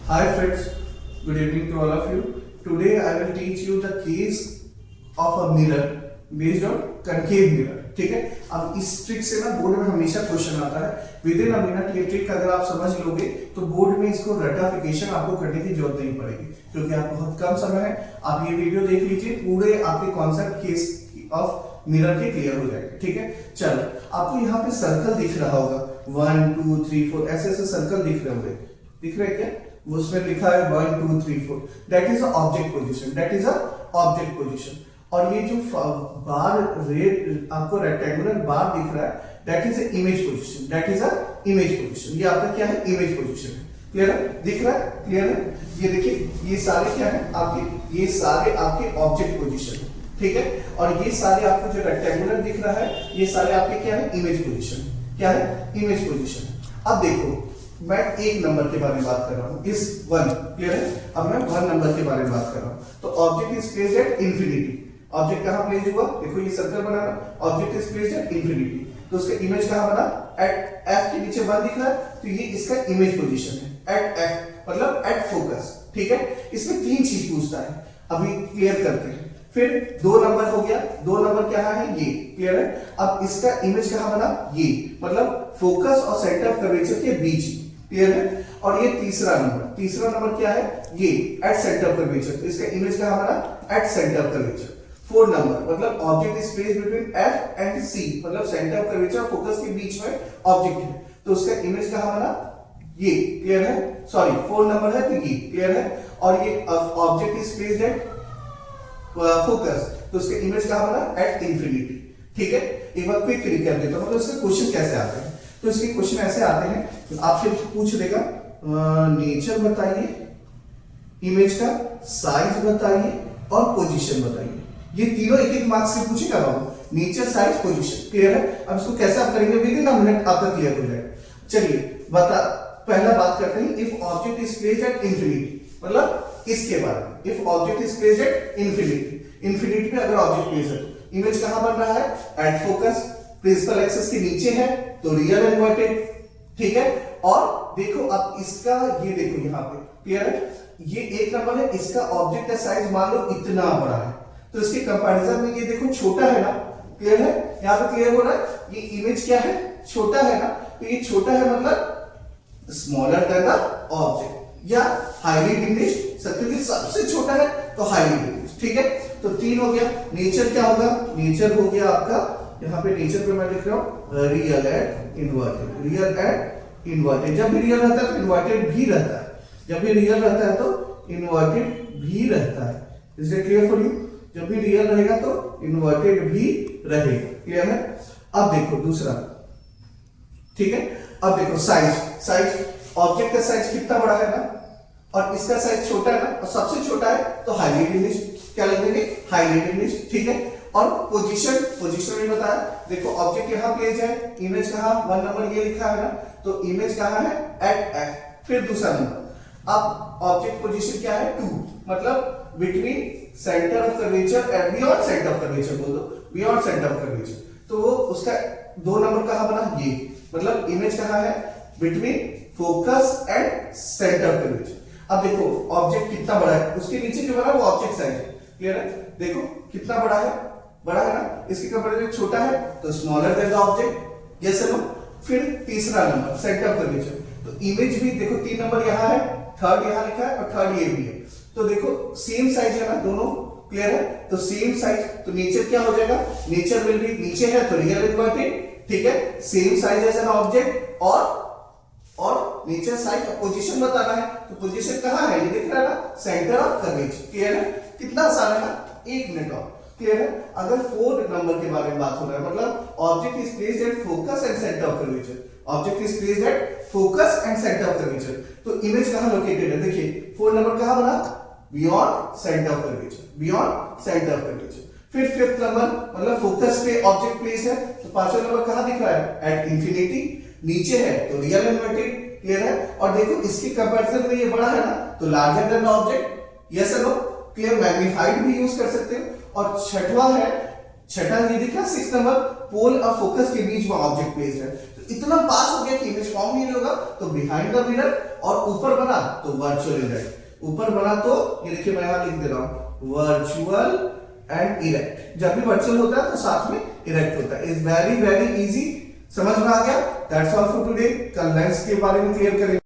Hi friends, good evening to all of you. Today I will teach you the case of a mirror based on concave mirror. ठीक है, अब इस trick से ना board में हमेशा क्वेश्चन आता है विद इन अ मिनट। ये ट्रिक अगर आप समझ लोगे तो बोर्ड में इसको रटाफिकेशन आपको करने की जरूरत नहीं पड़ेगी, क्योंकि आप बहुत कम समय है। आप ये वीडियो देख लीजिए, पूरे आपके कॉन्सेप्ट केस ऑफ मिरर के क्लियर हो जाएंगे। ठीक है, चलो आपको यहाँ पे सर्कल दिख रहा होगा 1 2 3 4 ऐसे ऐसे सर्कल दिख रहे होंगे, दिख रहे क्या? उसमें लिखा है 1 2 3 4, that is a object position, that is a object position. और ये जो बार रेड आपको रेक्टेंगुलर बार दिख रहा है, that is a image position, that is a image position. ये आपका क्या है? इमेज पोजीशन है। क्लियर है? दिख रहा है? क्लियर है? ये देखिए, ये सारे क्या है आपके? ये सारे आपके ऑब्जेक्ट पोजीशन है। ठीक है, और ये सारे आपको जो रेक्टेंगुलर दिख रहा है, ये सारे आपके क्या है? Image position. क्या है? Image position. अब देखो, मैं एक नंबर के बारे में बात कर रहा हूं, इस 1। क्लियर है? अब मैं 1 नंबर के बारे में बात कर रहा हूं। तो object is placed at infinity. Object कहां प्लेस हुआ? देखो ये सर्कल बना रहा, object is placed at infinity. तो उसका इमेज कहां बना? एट एफ के नीचे 1 दिख रहा है, तो ये इसका इमेज पोजीशन है एट एफ, मतलब एट फोकस। ठीक है, इसमें 3 चीज पूछता है, अभी क्लियर करते हैं। फिर 2 नंबर हो गया, 2 नंबर क्या है? ये। क्लियर है? अब इसका इमेज कहां बना? ये, मतलब फोकस और सेंटर ऑफ कर्वेचर के बीच। क्लियर है? और ये तीसरा नंबर क्या है? ये एट सेंटर ऑफ कर्वेचर, तो इसका इमेज कहां बना? At centre of curvature. 4 number, मतलब object is placed between F and C, मतलब सेंटर ऑफ कर्वेचर और फोकस के बीच में ऑब्जेक्ट है, तो उसका इमेज कहां बना? ये। क्लियर है? सॉरी 4 नंबर है तो ये। क्लियर है? और ये object is placed at focus, तो उसका इमेज कहां बना? At infinity. ठीक है, एक बार क्विक रिकैप देता हूं, मतलब इसके क्वेश्चन कैसे आते हैं। तो इसके क्वेश्चन ऐसे आते हैं, तो आपसे पूछ देगा नेचर बताइए, इमेज का साइज बताइए और पोजीशन बताइए। ये तीनों एक एक मार्क्स से पूछेगा बाबू, नेचर, साइज, पोजीशन। क्लियर है? अब इसको कैसे आप करेंगे, विद इन अ मिनट आपका क्लियर हो जाएगा। चलिए पहला बात करते हैं, if object is placed at infinity, मतलब इसके बारे में। If object is placed at infinity, infinity पे अगर ऑब्जेक्ट प्लेस है तो इमेज कहां बन रहा है? एट फोकस, प्रिंसिपल एक्सिस के नीचे है तो रियल इन्वर्टेड। ठीक है, और देखो अब इसका ये देखो यहां पे। क्लियर है? ये 1 नंबर है, इसका ऑब्जेक्ट का साइज मान लो इतना बड़ा है, तो इसके कंपैरिजन में ये देखो छोटा है ना। क्लियर है? यहां पे क्लियर हो रहा है, ये इमेज क्या है? छोटा है ना, तो ये छोटा है मतलब स्मॉलर देन द ऑब्जेक्ट, या हाईली डिमिनिश्ड। सर्कल के सबसे छोटा है तो हाईली डिमिनिश्ड। ठीक है, तो 3 हो गया। नेचर क्या होगा? नेचर हो गया आपका, यहां पे नेचर पे मैं लिख रहा हूं real at inverted, real at inverted. जब भी रियल रहता है तो इन्वर्टेड भी रहता है, जब भी रियल रहता है तो इन्वर्टेड भी रहता है। Is it clear for you? जब भी रियल रहेगा तो इन्वर्टेड भी रहेगा। क्लियर है? अब देखो दूसरा। ठीक है, अब देखो साइज ऑब्जेक्ट का साइज कितना बड़ा है ना, और इसका साइज छोटा है ना, और सबसे छोटा है तो हाईली डिमिनिश्ड। क्या लिख देंगे? Highly diminished. ठीक है, और पोजीशन में बताया, देखो ऑब्जेक्ट यहां प्लेस है, इमेज कहां? 1 नंबर ये लिखा है ना, तो इमेज कहां है? At F. फिर दूसरा नंबर, अब ऑब्जेक्ट पोजीशन क्या है? 2, मतलब between centre of curvature and beyond centre of curvature, बोल दो बियॉन्ड सेंटर ऑफ कर्वेचर। तो वो उसका 2 नंबर कहां बना? ये, मतलब इमेज कहां है? Between focus and centre of curvature. अब देखो ऑब्जेक्ट कितना बड़ा है, उसके नीचे जो बना वो ऑब्जेक्ट साइज है। क्लियर है? देखो कितना बड़ा है? बड़ा है ना, इसके कंपैरिजन छोटा है तो smaller than the object. Yes और नो? फिर तीसरा नंबर सेंटर ऑफ कर्वेचर, तो इमेज भी देखो 3 नंबर यहां है, 3rd यहां लिखा है और 3rd ये भी है, तो देखो सेम साइज है ना दोनों। क्लियर है? तो सेम साइज, तो नेचर क्या हो जाएगा? नेचर विल बी, नीचे है तो रियल इन्वर्टेड। ठीक है, same size as an object, और नेचर, साइज और पोजीशन बताना है, तो पोजीशन कहां है? ये दिख रहा है ना, सेंटर ऑफ कर्वेचर। क्लियर है? कितना आसान है ना, 1 मिनट और। क्लियर है? अगर 4 नंबर के बारे में बात हो रहा है, मतलब object is placed at focus and centre of curvature, object is placed at focus and centre of curvature, तो इमेज कहां लोकेटेड है? देखिए 4 नंबर कहां बना? Beyond centre of curvature, beyond centre of curvature. फिर 5th नंबर, मतलब focus पे object placed है, तो 5वां नंबर कहां दिख रहा है? एट इंफिनिटी, नीचे है तो रियल इन्वर्टेड। क्लियर है? और देखो इसके कंपैरिजन में ये बड़ा है ना, तो larger than the object. Yes और नो? क्लियर? मैग्नीफाइड भी यूज कर सकते हो। और 6वां है छठा ये देखा 6 नंबर पोल और फोकस के बीच में ऑब्जेक्ट प्लेस्ड है, तो इतना पास हो गया कि इमेज फॉर्म नहीं होगा, तो बिहाइंड द मिरर, और ऊपर बना तो वर्चुअल इरेक्ट, ऊपर बना तो ये देखिए मैं यहां लिख दे रहा हूं वर्चुअल एंड इरेक्ट, जब भी वर्चुअल होता है तो साथ में इरेक्ट होता है। इज वेरी वेरी इजी, समझ में आ गया? That's all for today. कल नेक्स्ट के बारे में क्लियर करेंगे।